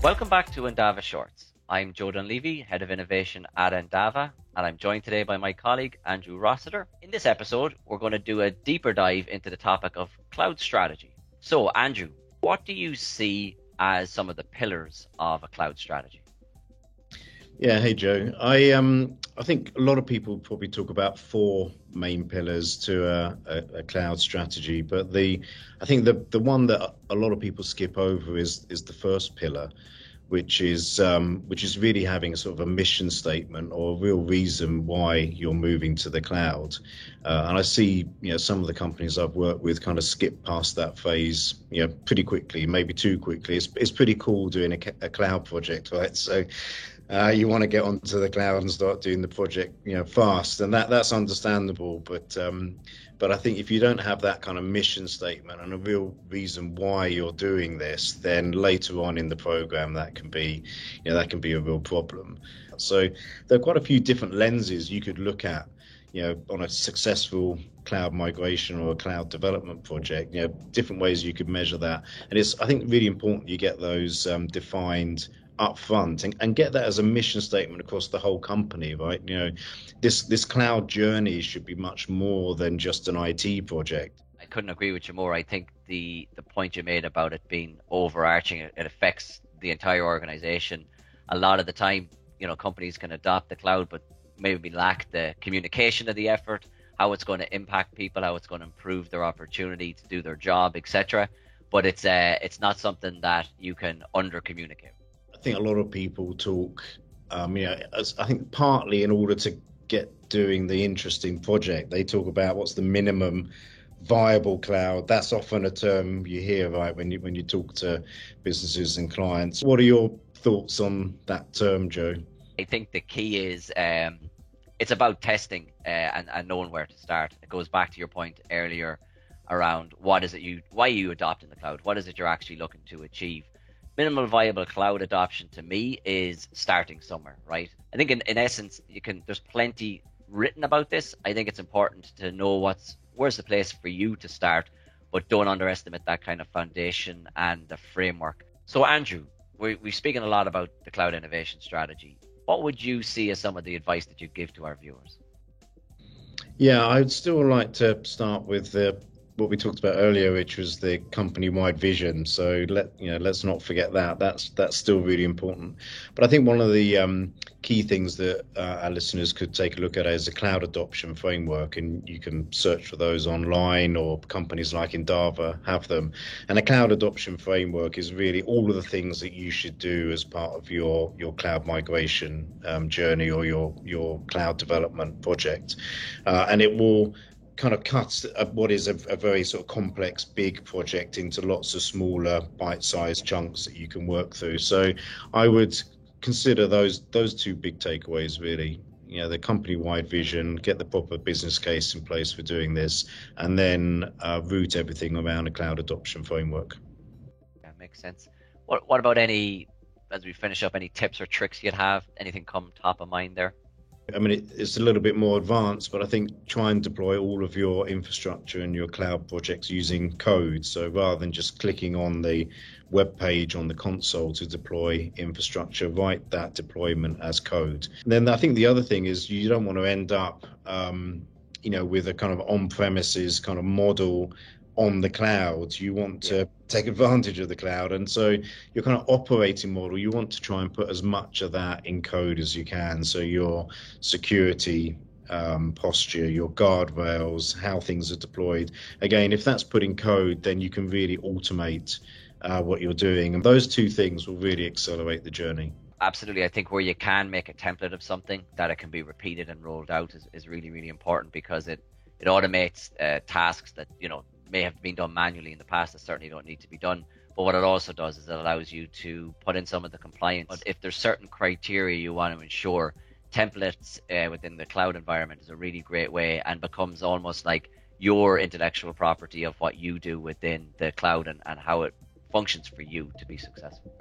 Welcome back to Endava Shorts. I'm Joe Dunleavy, Head of Innovation at Endava, and I'm joined today by my colleague Andrew Rossiter. In this episode, we're going to do a deeper dive into the topic of cloud strategy. So, Andrew, what do you see as some of the pillars of a cloud strategy? Yeah, hey Joe. I think a lot of people probably talk about four main pillars to a cloud strategy, but I think the one that a lot of people skip over is the first pillar, which is really having a sort of a mission statement or a real reason why you're moving to the cloud. And I see, some of the companies I've worked with kind of skip past that phase, pretty quickly, maybe too quickly. It's pretty cool doing a cloud project, right? So you want to get onto the cloud and start doing the project, fast, and that's understandable. But I think if you don't have that kind of mission statement and a real reason why you're doing this, then later on in the program that can be a real problem. So there are quite a few different lenses you could look at, on a successful cloud migration or a cloud development project. Different ways you could measure that, and it's, I think, really important you get those defined up front and get that as a mission statement across the whole company, right? This cloud journey should be much more than just an IT project. I couldn't agree with you more. I think the point you made about it being overarching, it affects the entire organization. A lot of the time, companies can adopt the cloud, but maybe lack the communication of the effort, how it's going to impact people, how it's going to improve their opportunity to do their job, etc. But it's not something that you can under communicate. I think a lot of people talk, I think partly in order to get doing the interesting project, they talk about what's the minimum viable cloud. That's often a term you hear, right, when you talk to businesses and clients. What are your thoughts on that term, Joe? I think the key is it's about testing and knowing where to start. It goes back to your point earlier around why are you adopting the cloud? What is it you're actually looking to achieve? Minimal viable cloud adoption to me is starting somewhere, right? I think in essence, there's plenty written about this. I think it's important to know where's the place for you to start, but don't underestimate that kind of foundation and the framework. So Andrew, we've spoken a lot about the cloud innovation strategy. What would you see as some of the advice that you'd give to our viewers? Yeah, I'd still like to start with what we talked about earlier, which was the company-wide vision. So let's not forget that. That's still really important. But I think one of the key things that our listeners could take a look at is a cloud adoption framework, and you can search for those online, or companies like Endava have them. And a cloud adoption framework is really all of the things that you should do as part of your cloud migration journey or your cloud development project, and it will kind of cuts what is a very sort of complex big project into lots of smaller bite-sized chunks that you can work through. So I would consider those two big takeaways, really. The company-wide vision, get the proper business case in place for doing this, and then root everything around a cloud adoption framework. That makes sense. What about as we finish up, any tips or tricks you'd have? Anything come top of mind there? I mean, it's a little bit more advanced, but I think try and deploy all of your infrastructure and your cloud projects using code. So rather than just clicking on the web page on the console to deploy infrastructure, write that deployment as code. And then I think the other thing is you don't want to end up, with a kind of on-premises kind of model on the cloud. You want to take advantage of the cloud, and so your kind of operating model, you want to try and put as much of that in code as you can. So your security posture, your guardrails, how things are deployed. Again, if that's put in code, then you can really automate what you're doing, and those two things will really accelerate the journey. Absolutely. I think where you can make a template of something that it can be repeated and rolled out is really, really important, because it automates tasks that may have been done manually in the past that certainly don't need to be done. But what it also does is it allows you to put in some of the compliance. But if there's certain criteria you want to ensure, templates within the cloud environment is a really great way, and becomes almost like your intellectual property of what you do within the cloud and how it functions for you to be successful.